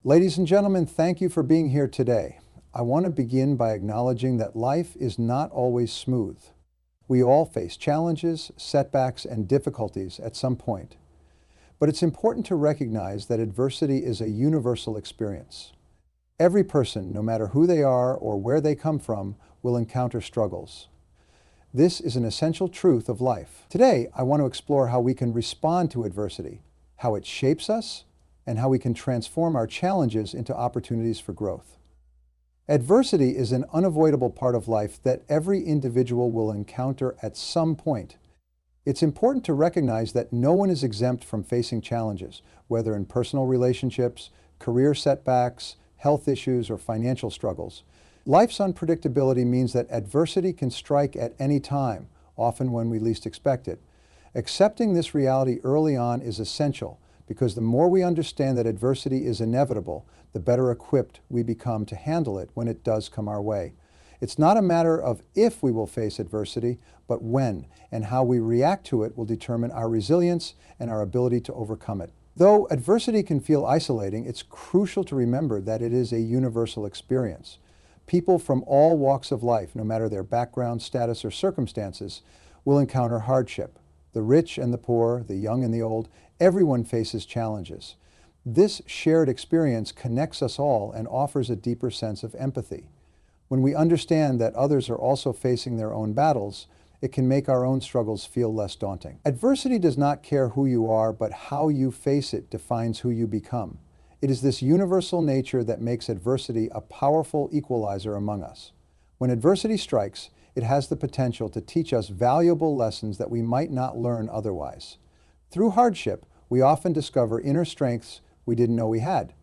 Ladies and gentlemen, thank you for being here today. I want to begin by acknowledging that life is not always smooth. We all face challenges, setbacks, and difficulties at some point. But it's important to recognize that adversity is a universal experience. Every person, no matter who they are or where they come from, will encounter struggles. This is an essential truth of life. Today, I want to explore how we can respond to adversity, how it shapes us, and how we can transform our challenges into opportunities for growth. Adversity is an unavoidable part of life that every individual will encounter at some point. It's important to recognize that no one is exempt from facing challenges, whether in personal relationships, career setbacks, health issues, or financial struggles. Life's unpredictability means that adversity can strike at any time, often when we least expect it. Accepting this reality early on is essential, because the more we understand that adversity is inevitable, the better equipped we become to handle it when it does come our way. It's not a matter of if we will face adversity, but when, and how we react to it will determine our resilience and our ability to overcome it. Though adversity can feel isolating, it's crucial to remember that it is a universal experience. People from all walks of life, no matter their background, status, or circumstances, will encounter hardship. The rich and the poor, the young and the old, everyone faces challenges. This shared experience connects us all and offers a deeper sense of empathy. When we understand that others are also facing their own battles, it can make our own struggles feel less daunting. Adversity does not care who you are, but how you face it defines who you become. It is this universal nature that makes adversity a powerful equalizer among us. When adversity strikes, it has the potential to teach us valuable lessons that we might not learn otherwise. Through hardship, we often discover inner strengths we didn't know we had.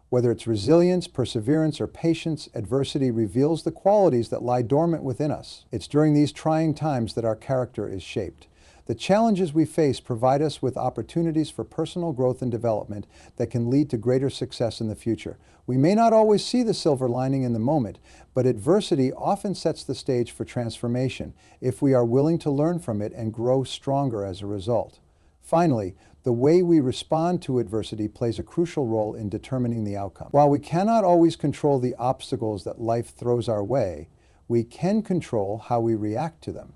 Whether it's resilience, perseverance, or patience, adversity reveals the qualities that lie dormant within us. It's during these trying times that our character is shaped. The challenges we face provide us with opportunities for personal growth and development that can lead to greater success in the future. We may not always see the silver lining in the moment, but adversity often sets the stage for transformation if we are willing to learn from it and grow stronger as a result. Finally, the way we respond to adversity plays a crucial role in determining the outcome. While we cannot always control the obstacles that life throws our way, we can control how we react to them.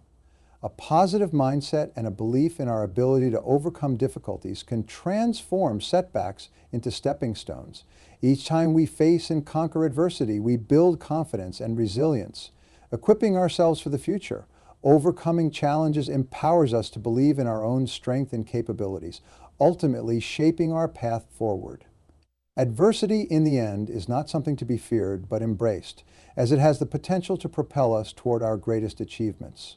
A positive mindset and a belief in our ability to overcome difficulties can transform setbacks into stepping stones. Each time we face and conquer adversity, we build confidence and resilience, equipping ourselves for the future. Overcoming challenges empowers us to believe in our own strength and capabilities, ultimately shaping our path forward. Adversity, in the end, is not something to be feared, but embraced, as it has the potential to propel us toward our greatest achievements.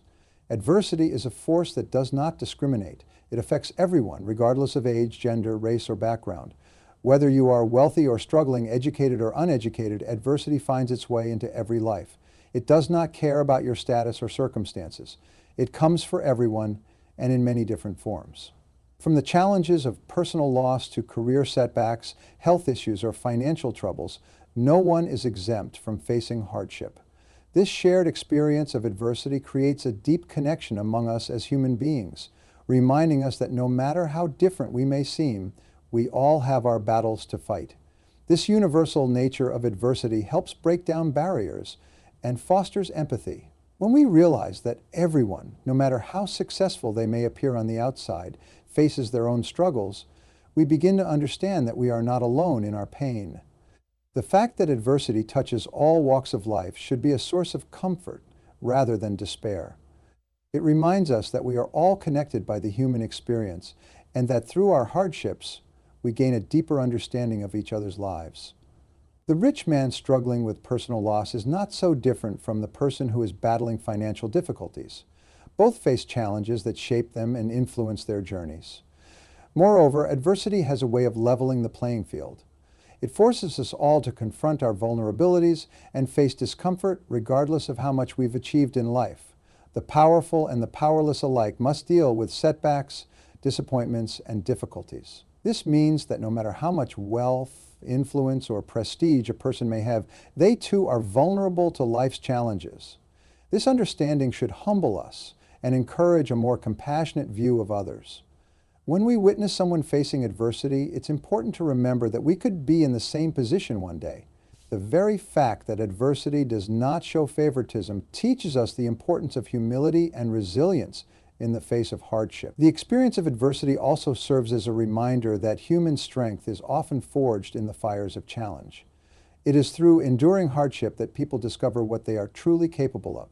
Adversity is a force that does not discriminate. It affects everyone, regardless of age, gender, race, or background. Whether you are wealthy or struggling, educated or uneducated, adversity finds its way into every life. It does not care about your status or circumstances. It comes for everyone and in many different forms. From the challenges of personal loss to career setbacks, health issues, or financial troubles, no one is exempt from facing hardship. This shared experience of adversity creates a deep connection among us as human beings, reminding us that no matter how different we may seem, we all have our battles to fight. This universal nature of adversity helps break down barriers and fosters empathy. When we realize that everyone, no matter how successful they may appear on the outside, faces their own struggles, we begin to understand that we are not alone in our pain. The fact that adversity touches all walks of life should be a source of comfort rather than despair. It reminds us that we are all connected by the human experience and that through our hardships, we gain a deeper understanding of each other's lives. The rich man struggling with personal loss is not so different from the person who is battling financial difficulties. Both face challenges that shape them and influence their journeys. Moreover, adversity has a way of leveling the playing field. It forces us all to confront our vulnerabilities and face discomfort regardless of how much we've achieved in life. The powerful and the powerless alike must deal with setbacks, disappointments, and difficulties. This means that no matter how much wealth, influence, or prestige a person may have, they too are vulnerable to life's challenges. This understanding should humble us and encourage a more compassionate view of others. When we witness someone facing adversity, it's important to remember that we could be in the same position one day. The very fact that adversity does not show favoritism teaches us the importance of humility and resilience in the face of hardship. The experience of adversity also serves as a reminder that human strength is often forged in the fires of challenge. It is through enduring hardship that people discover what they are truly capable of.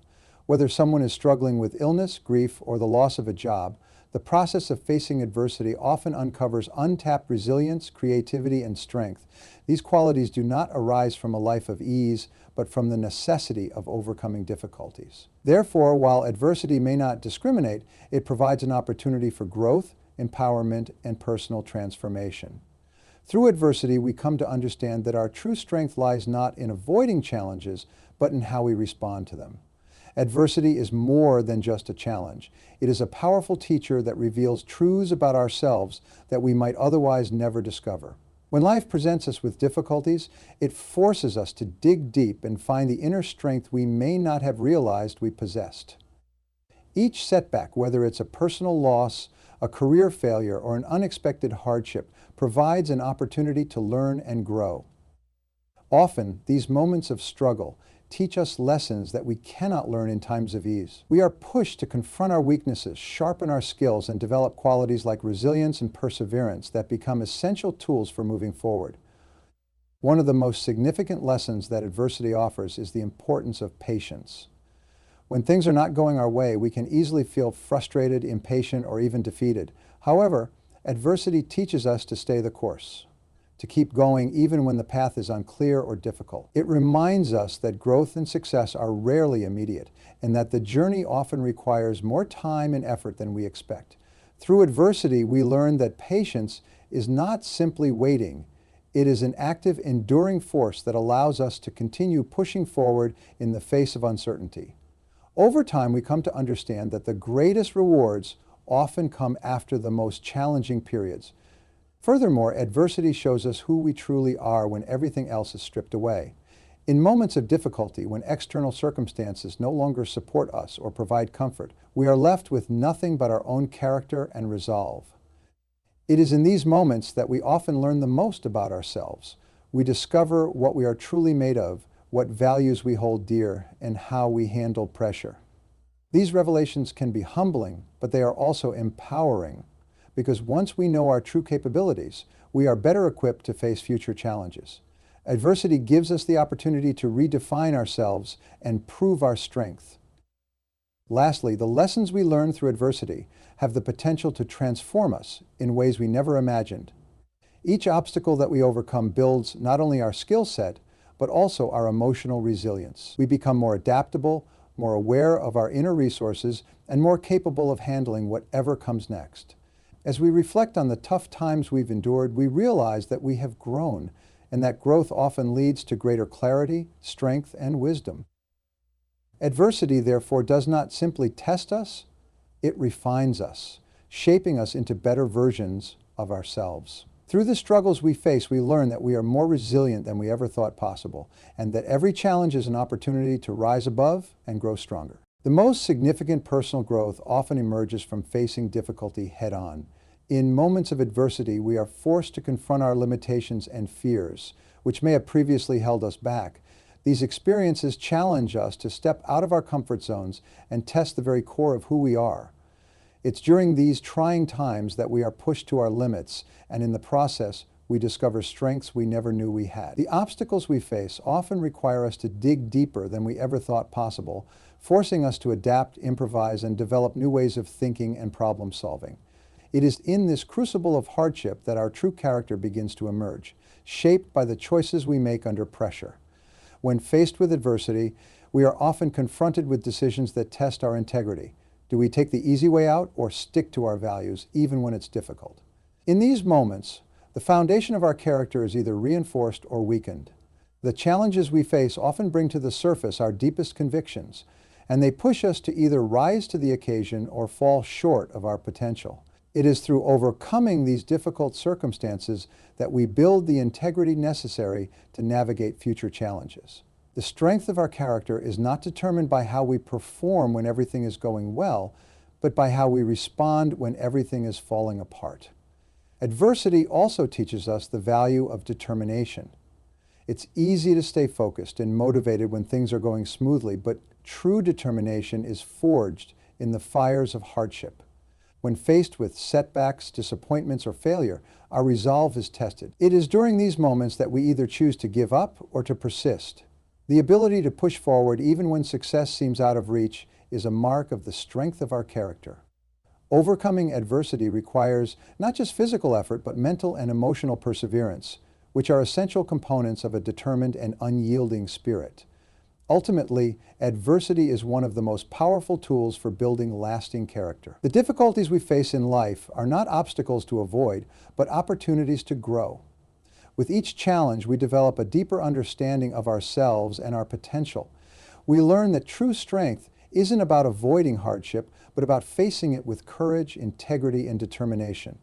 Whether someone is struggling with illness, grief, or the loss of a job, the process of facing adversity often uncovers untapped resilience, creativity, and strength. These qualities do not arise from a life of ease, but from the necessity of overcoming difficulties. Therefore, while adversity may not discriminate, it provides an opportunity for growth, empowerment, and personal transformation. Through adversity, we come to understand that our true strength lies not in avoiding challenges, but in how we respond to them. Adversity is more than just a challenge. It is a powerful teacher that reveals truths about ourselves that we might otherwise never discover. When life presents us with difficulties, it forces us to dig deep and find the inner strength we may not have realized we possessed. Each setback, whether it's a personal loss, a career failure, or an unexpected hardship, provides an opportunity to learn and grow. Often, these moments of struggle teach us lessons that we cannot learn in times of ease. We are pushed to confront our weaknesses, sharpen our skills, and develop qualities like resilience and perseverance that become essential tools for moving forward. One of the most significant lessons that adversity offers is the importance of patience. When things are not going our way, we can easily feel frustrated, impatient, or even defeated. However, adversity teaches us to stay the course, to keep going even when the path is unclear or difficult. It reminds us that growth and success are rarely immediate, and that the journey often requires more time and effort than we expect. Through adversity, we learn that patience is not simply waiting. It is an active, enduring force that allows us to continue pushing forward in the face of uncertainty. Over time, we come to understand that the greatest rewards often come after the most challenging periods. Furthermore, adversity shows us who we truly are when everything else is stripped away. In moments of difficulty, when external circumstances no longer support us or provide comfort, we are left with nothing but our own character and resolve. It is in these moments that we often learn the most about ourselves. We discover what we are truly made of, what values we hold dear, and how we handle pressure. These revelations can be humbling, but they are also empowering, because once we know our true capabilities, we are better equipped to face future challenges. Adversity gives us the opportunity to redefine ourselves and prove our strength. Lastly, the lessons we learn through adversity have the potential to transform us in ways we never imagined. Each obstacle that we overcome builds not only our skill set, but also our emotional resilience. We become more adaptable, more aware of our inner resources, and more capable of handling whatever comes next. As we reflect on the tough times we've endured, we realize that we have grown, and that growth often leads to greater clarity, strength, and wisdom. Adversity, therefore, does not simply test us, it refines us, shaping us into better versions of ourselves. Through the struggles we face, we learn that we are more resilient than we ever thought possible, and that every challenge is an opportunity to rise above and grow stronger. The most significant personal growth often emerges from facing difficulty head-on. In moments of adversity, we are forced to confront our limitations and fears, which may have previously held us back. These experiences challenge us to step out of our comfort zones and test the very core of who we are. It's during these trying times that we are pushed to our limits, and in the process, we discover strengths we never knew we had. The obstacles we face often require us to dig deeper than we ever thought possible, forcing us to adapt, improvise, and develop new ways of thinking and problem solving. It is in this crucible of hardship that our true character begins to emerge, shaped by the choices we make under pressure. When faced with adversity, we are often confronted with decisions that test our integrity. Do we take the easy way out or stick to our values, even when it's difficult? In these moments, the foundation of our character is either reinforced or weakened. The challenges we face often bring to the surface our deepest convictions, and they push us to either rise to the occasion or fall short of our potential. It is through overcoming these difficult circumstances that we build the integrity necessary to navigate future challenges. The strength of our character is not determined by how we perform when everything is going well, but by how we respond when everything is falling apart. Adversity also teaches us the value of determination. It's easy to stay focused and motivated when things are going smoothly, but true determination is forged in the fires of hardship. When faced with setbacks, disappointments, or failure, our resolve is tested. It is during these moments that we either choose to give up or to persist. The ability to push forward even when success seems out of reach is a mark of the strength of our character. Overcoming adversity requires not just physical effort, but mental and emotional perseverance, which are essential components of a determined and unyielding spirit. Ultimately, adversity is one of the most powerful tools for building lasting character. The difficulties we face in life are not obstacles to avoid, but opportunities to grow. With each challenge, we develop a deeper understanding of ourselves and our potential. We learn that true strength isn't about avoiding hardship, but about facing it with courage, integrity, and determination.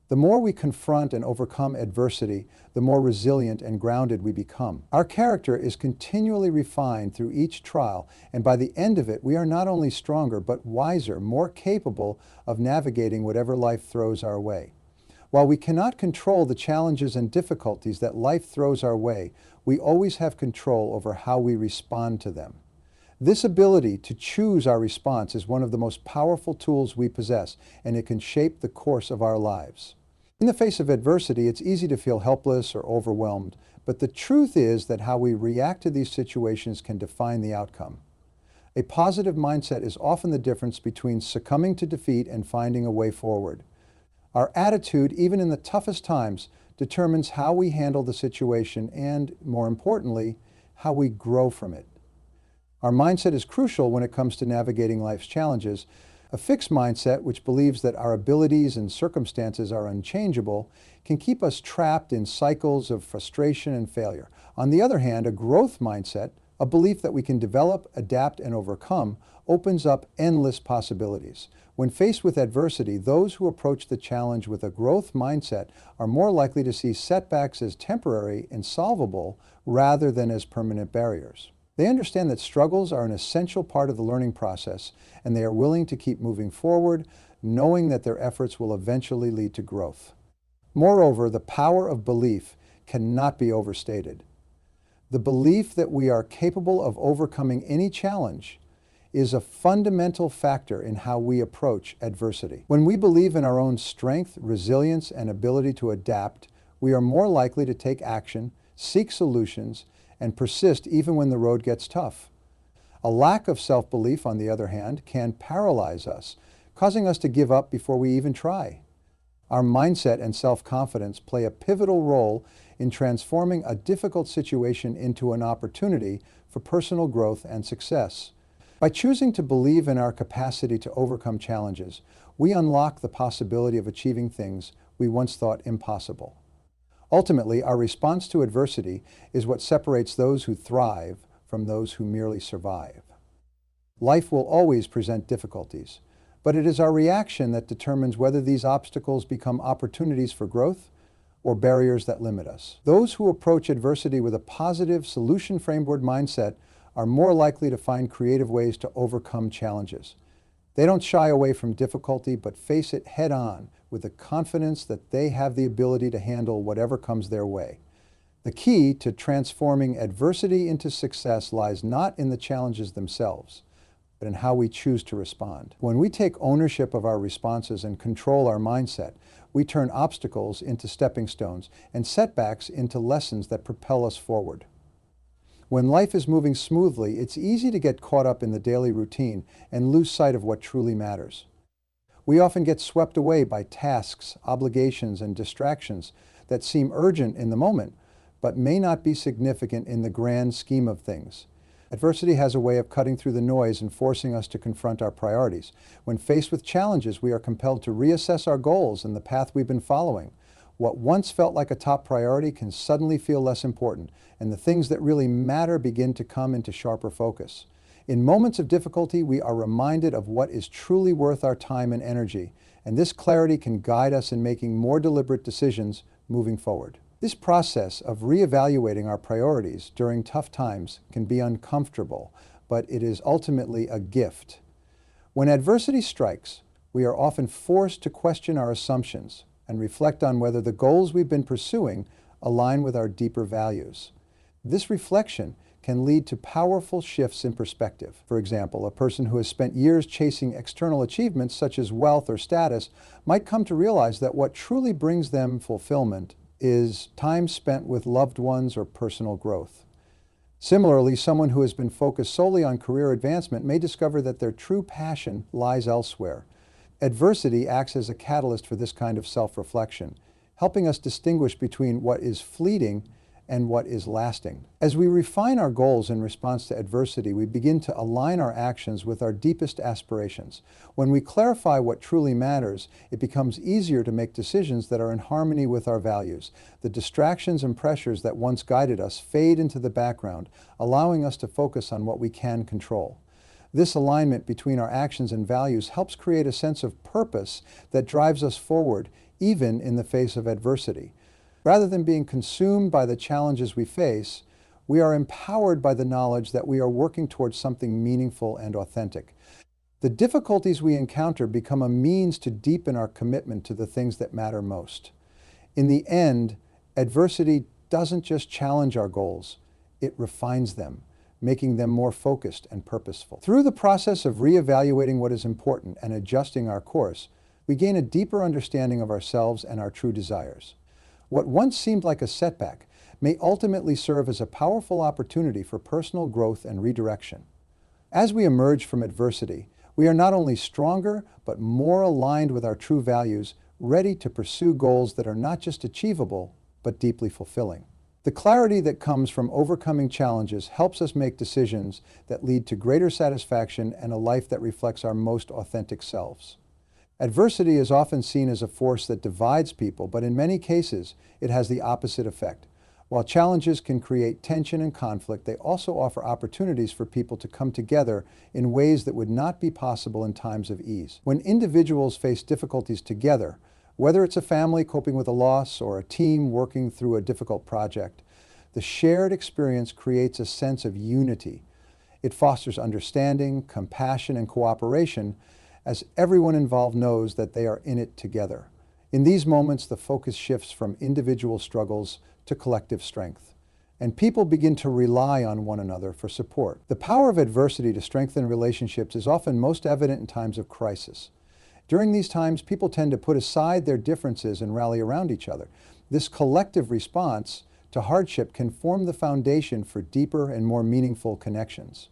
The more we confront and overcome adversity, the more resilient and grounded we become. Our character is continually refined through each trial, and by the end of it, we are not only stronger, but wiser, more capable of navigating whatever life throws our way. While we cannot control the challenges and difficulties that life throws our way, we always have control over how we respond to them. This ability to choose our response is one of the most powerful tools we possess, and it can shape the course of our lives. In the face of adversity, it's easy to feel helpless or overwhelmed, but the truth is that how we react to these situations can define the outcome. A positive mindset is often the difference between succumbing to defeat and finding a way forward. Our attitude, even in the toughest times, determines how we handle the situation and, more importantly, how we grow from it. Our mindset is crucial when it comes to navigating life's challenges. A fixed mindset, which believes that our abilities and circumstances are unchangeable, can keep us trapped in cycles of frustration and failure. On the other hand, a growth mindset, a belief that we can develop, adapt, and overcome, opens up endless possibilities. When faced with adversity, those who approach the challenge with a growth mindset are more likely to see setbacks as temporary and solvable rather than as permanent barriers. They understand that struggles are an essential part of the learning process, and they are willing to keep moving forward, knowing that their efforts will eventually lead to growth. Moreover, the power of belief cannot be overstated. The belief that we are capable of overcoming any challenge is a fundamental factor in how we approach adversity. When we believe in our own strength, resilience, and ability to adapt, we are more likely to take action, seek solutions, and persist even when the road gets tough. A lack of self-belief, on the other hand, can paralyze us, causing us to give up before we even try. Our mindset and self-confidence play a pivotal role in transforming a difficult situation into an opportunity for personal growth and success. By choosing to believe in our capacity to overcome challenges, we unlock the possibility of achieving things we once thought impossible. Ultimately, our response to adversity is what separates those who thrive from those who merely survive. Life will always present difficulties, but it is our reaction that determines whether these obstacles become opportunities for growth or barriers that limit us. Those who approach adversity with a positive, solution-framework mindset are more likely to find creative ways to overcome challenges. They don't shy away from difficulty, but face it head-on with the confidence that they have the ability to handle whatever comes their way. The key to transforming adversity into success lies not in the challenges themselves, but in how we choose to respond. When we take ownership of our responses and control our mindset, we turn obstacles into stepping stones and setbacks into lessons that propel us forward. When life is moving smoothly, it's easy to get caught up in the daily routine and lose sight of what truly matters. We often get swept away by tasks, obligations, and distractions that seem urgent in the moment, but may not be significant in the grand scheme of things. Adversity has a way of cutting through the noise and forcing us to confront our priorities. When faced with challenges, we are compelled to reassess our goals and the path we've been following. What once felt like a top priority can suddenly feel less important, and the things that really matter begin to come into sharper focus. In moments of difficulty, we are reminded of what is truly worth our time and energy, and this clarity can guide us in making more deliberate decisions moving forward. This process of reevaluating our priorities during tough times can be uncomfortable, but it is ultimately a gift. When adversity strikes, we are often forced to question our assumptions and reflect on whether the goals we've been pursuing align with our deeper values. This reflection can lead to powerful shifts in perspective. For example, a person who has spent years chasing external achievements such as wealth or status might come to realize that what truly brings them fulfillment is time spent with loved ones or personal growth. Similarly, someone who has been focused solely on career advancement may discover that their true passion lies elsewhere. Adversity acts as a catalyst for this kind of self-reflection, helping us distinguish between what is fleeting and what is lasting. As we refine our goals in response to adversity, we begin to align our actions with our deepest aspirations. When we clarify what truly matters, it becomes easier to make decisions that are in harmony with our values. The distractions and pressures that once guided us fade into the background, allowing us to focus on what we can control. This alignment between our actions and values helps create a sense of purpose that drives us forward, even in the face of adversity. Rather than being consumed by the challenges we face, we are empowered by the knowledge that we are working towards something meaningful and authentic. The difficulties we encounter become a means to deepen our commitment to the things that matter most. In the end, adversity doesn't just challenge our goals, it refines them, making them more focused and purposeful. Through the process of reevaluating what is important and adjusting our course, we gain a deeper understanding of ourselves and our true desires. What once seemed like a setback may ultimately serve as a powerful opportunity for personal growth and redirection. As we emerge from adversity, we are not only stronger, but more aligned with our true values, ready to pursue goals that are not just achievable, but deeply fulfilling. The clarity that comes from overcoming challenges helps us make decisions that lead to greater satisfaction and a life that reflects our most authentic selves. Adversity is often seen as a force that divides people, but in many cases, it has the opposite effect. While challenges can create tension and conflict, they also offer opportunities for people to come together in ways that would not be possible in times of ease. When individuals face difficulties together, whether it's a family coping with a loss or a team working through a difficult project, the shared experience creates a sense of unity. It fosters understanding, compassion, and cooperation, as everyone involved knows that they are in it together. In these moments, the focus shifts from individual struggles to collective strength, and people begin to rely on one another for support. The power of adversity to strengthen relationships is often most evident in times of crisis. During these times, people tend to put aside their differences and rally around each other. This collective response to hardship can form the foundation for deeper and more meaningful connections.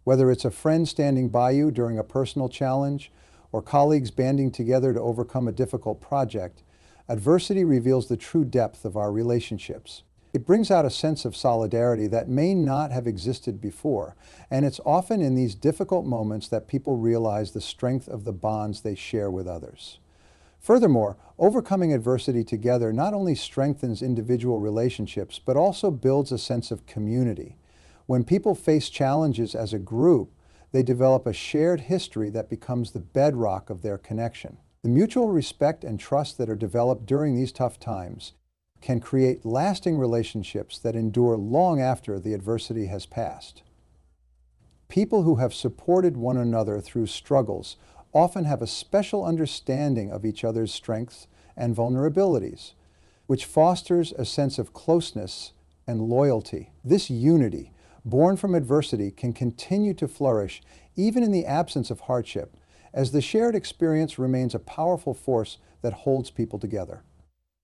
Whether it's a friend standing by you during a personal challenge or colleagues banding together to overcome a difficult project, adversity reveals the true depth of our relationships. It brings out a sense of solidarity that may not have existed before, and it's often in these difficult moments that people realize the strength of the bonds they share with others. Furthermore, overcoming adversity together not only strengthens individual relationships, but also builds a sense of community. When people face challenges as a group, they develop a shared history that becomes the bedrock of their connection. The mutual respect and trust that are developed during these tough times can create lasting relationships that endure long after the adversity has passed. People who have supported one another through struggles often have a special understanding of each other's strengths and vulnerabilities, which fosters a sense of closeness and loyalty. This unity, born from adversity, can continue to flourish even in the absence of hardship, as the shared experience remains a powerful force that holds people together.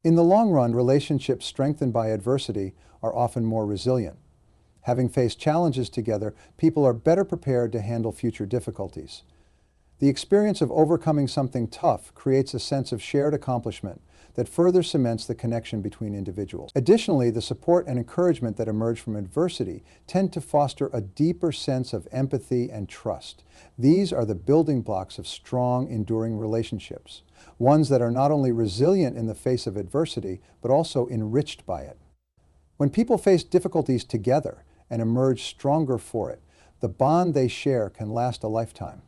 In the long run, relationships strengthened by adversity are often more resilient. Having faced challenges together, people are better prepared to handle future difficulties. The experience of overcoming something tough creates a sense of shared accomplishment that further cements the connection between individuals. Additionally, the support and encouragement that emerge from adversity tend to foster a deeper sense of empathy and trust. These are the building blocks of strong, enduring relationships, ones that are not only resilient in the face of adversity, but also enriched by it. When people face difficulties together and emerge stronger for it, the bond they share can last a lifetime.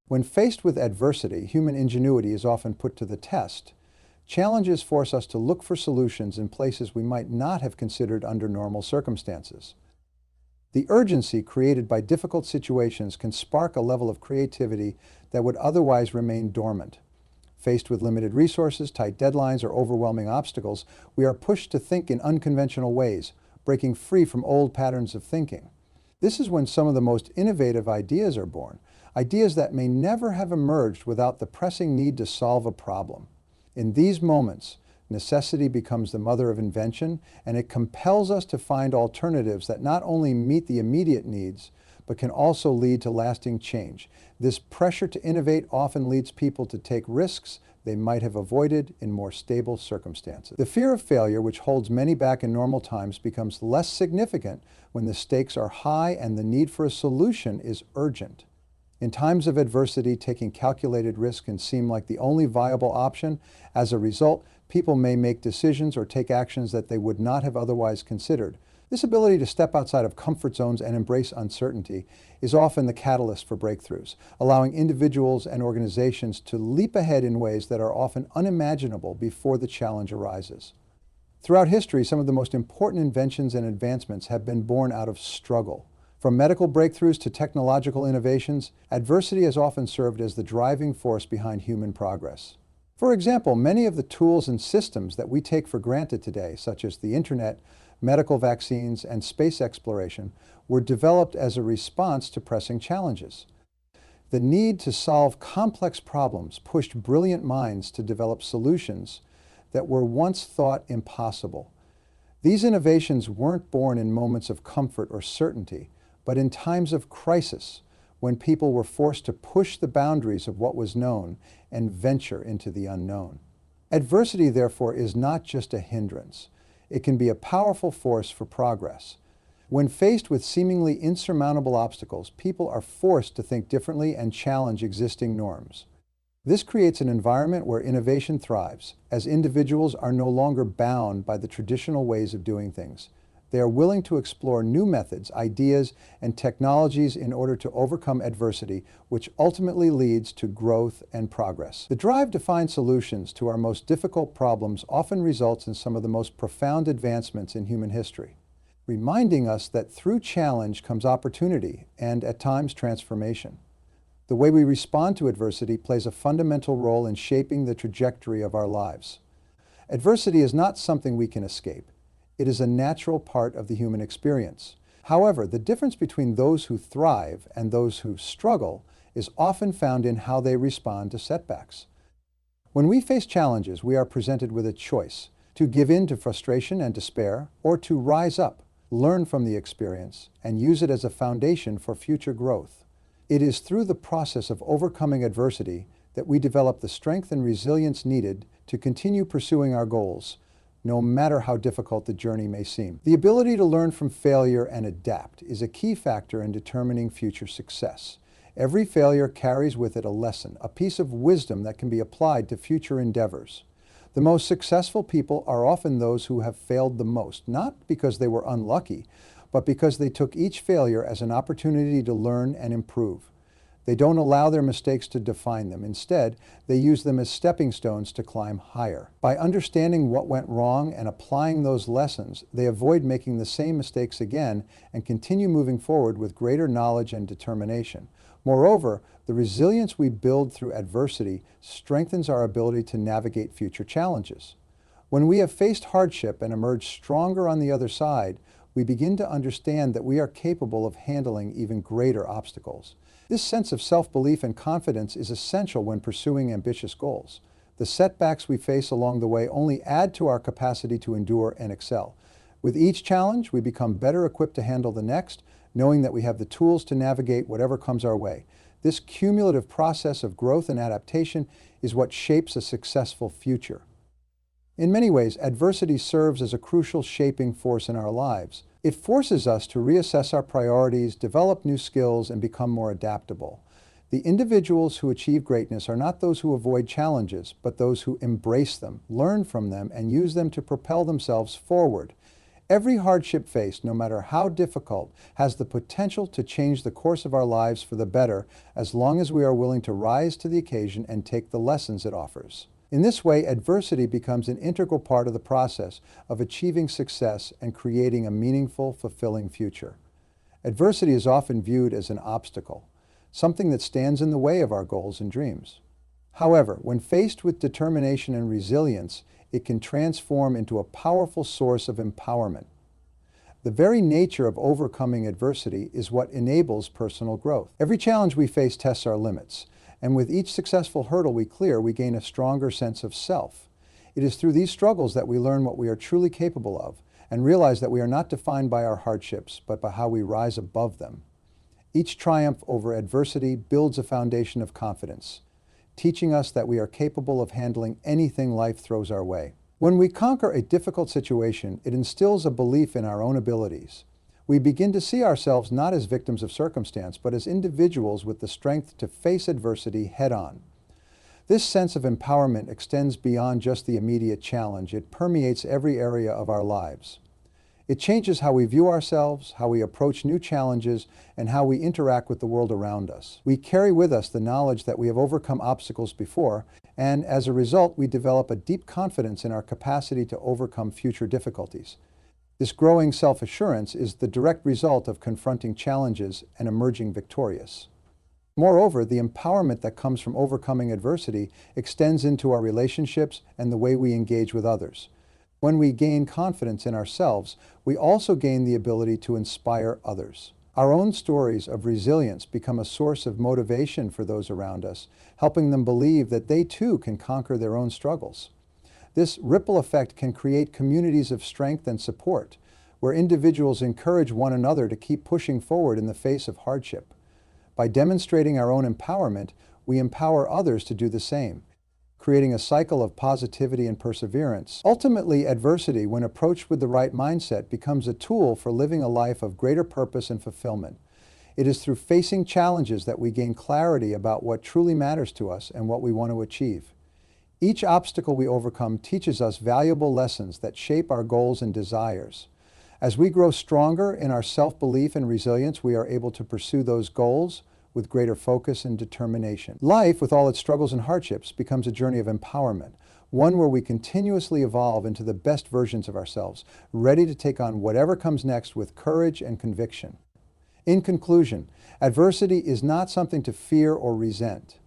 When faced with adversity, human ingenuity is often put to the test. Challenges force us to look for solutions in places we might not have considered under normal circumstances. The urgency created by difficult situations can spark a level of creativity that would otherwise remain dormant. Faced with limited resources, tight deadlines, or overwhelming obstacles, we are pushed to think in unconventional ways, breaking free from old patterns of thinking. This is when some of the most innovative ideas are born, ideas that may never have emerged without the pressing need to solve a problem. In these moments, necessity becomes the mother of invention, and it compels us to find alternatives that not only meet the immediate needs, but can also lead to lasting change. This pressure to innovate often leads people to take risks they might have avoided in more stable circumstances. The fear of failure, which holds many back in normal times, becomes less significant when the stakes are high and the need for a solution is urgent. In times of adversity, taking calculated risk can seem like the only viable option. As a result, people may make decisions or take actions that they would not have otherwise considered. This ability to step outside of comfort zones and embrace uncertainty is often the catalyst for breakthroughs, allowing individuals and organizations to leap ahead in ways that are often unimaginable before the challenge arises. Throughout history, some of the most important inventions and advancements have been born out of struggle. From medical breakthroughs to technological innovations, adversity has often served as the driving force behind human progress. For example, many of the tools and systems that we take for granted today, such as the internet, medical vaccines, and space exploration, were developed as a response to pressing challenges. The need to solve complex problems pushed brilliant minds to develop solutions that were once thought impossible. These innovations weren't born in moments of comfort or certainty, but in times of crisis, when people were forced to push the boundaries of what was known and venture into the unknown. Adversity, therefore, is not just a hindrance. It can be a powerful force for progress. When faced with seemingly insurmountable obstacles, people are forced to think differently and challenge existing norms. This creates an environment where innovation thrives, as individuals are no longer bound by the traditional ways of doing things. They are willing to explore new methods, ideas, and technologies in order to overcome adversity, which ultimately leads to growth and progress. The drive to find solutions to our most difficult problems often results in some of the most profound advancements in human history, reminding us that through challenge comes opportunity and, at times, transformation. The way we respond to adversity plays a fundamental role in shaping the trajectory of our lives. Adversity is not something we can escape. It is a natural part of the human experience. However, the difference between those who thrive and those who struggle is often found in how they respond to setbacks. When we face challenges, we are presented with a choice: to give in to frustration and despair, or to rise up, learn from the experience, and use it as a foundation for future growth. It is through the process of overcoming adversity that we develop the strength and resilience needed to continue pursuing our goals, no matter how difficult the journey may seem. The ability to learn from failure and adapt is a key factor in determining future success. Every failure carries with it a lesson, a piece of wisdom that can be applied to future endeavors. The most successful people are often those who have failed the most, not because they were unlucky, but because they took each failure as an opportunity to learn and improve. They don't allow their mistakes to define them. Instead, they use them as stepping stones to climb higher. By understanding what went wrong and applying those lessons, they avoid making the same mistakes again and continue moving forward with greater knowledge and determination. Moreover, the resilience we build through adversity strengthens our ability to navigate future challenges. When we have faced hardship and emerged stronger on the other side, we begin to understand that we are capable of handling even greater obstacles. This sense of self-belief and confidence is essential when pursuing ambitious goals. The setbacks we face along the way only add to our capacity to endure and excel. With each challenge, we become better equipped to handle the next, knowing that we have the tools to navigate whatever comes our way. This cumulative process of growth and adaptation is what shapes a successful future. In many ways, adversity serves as a crucial shaping force in our lives. It forces us to reassess our priorities, develop new skills, and become more adaptable. The individuals who achieve greatness are not those who avoid challenges, but those who embrace them, learn from them, and use them to propel themselves forward. Every hardship faced, no matter how difficult, has the potential to change the course of our lives for the better, as long as we are willing to rise to the occasion and take the lessons it offers. In this way, adversity becomes an integral part of the process of achieving success and creating a meaningful, fulfilling future. Adversity is often viewed as an obstacle, something that stands in the way of our goals and dreams. However, when faced with determination and resilience, it can transform into a powerful source of empowerment. The very nature of overcoming adversity is what enables personal growth. Every challenge we face tests our limits, and with each successful hurdle we clear, we gain a stronger sense of self. It is through these struggles that we learn what we are truly capable of, and realize that we are not defined by our hardships, but by how we rise above them. Each triumph over adversity builds a foundation of confidence, teaching us that we are capable of handling anything life throws our way. When we conquer a difficult situation, it instills a belief in our own abilities. We begin to see ourselves not as victims of circumstance, but as individuals with the strength to face adversity head-on. This sense of empowerment extends beyond just the immediate challenge. It permeates every area of our lives. It changes how we view ourselves, how we approach new challenges, and how we interact with the world around us. We carry with us the knowledge that we have overcome obstacles before, and as a result, we develop a deep confidence in our capacity to overcome future difficulties. This growing self-assurance is the direct result of confronting challenges and emerging victorious. Moreover, the empowerment that comes from overcoming adversity extends into our relationships and the way we engage with others. When we gain confidence in ourselves, we also gain the ability to inspire others. Our own stories of resilience become a source of motivation for those around us, helping them believe that they too can conquer their own struggles. This ripple effect can create communities of strength and support, where individuals encourage one another to keep pushing forward in the face of hardship. By demonstrating our own empowerment, we empower others to do the same, creating a cycle of positivity and perseverance. Ultimately, adversity, when approached with the right mindset, becomes a tool for living a life of greater purpose and fulfillment. It is through facing challenges that we gain clarity about what truly matters to us and what we want to achieve. Each obstacle we overcome teaches us valuable lessons that shape our goals and desires. As we grow stronger in our self-belief and resilience, we are able to pursue those goals with greater focus and determination. Life, with all its struggles and hardships, becomes a journey of empowerment, one where we continuously evolve into the best versions of ourselves, ready to take on whatever comes next with courage and conviction. In conclusion, adversity is not something to fear or resent.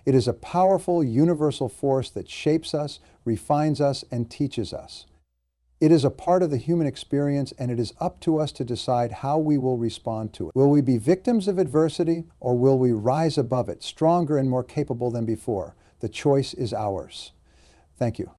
It is a powerful, universal force that shapes us, refines us, and teaches us. It is a part of the human experience, and it is up to us to decide how we will respond to it. Will we be victims of adversity, or will we rise above it, stronger and more capable than before? The choice is ours. Thank you.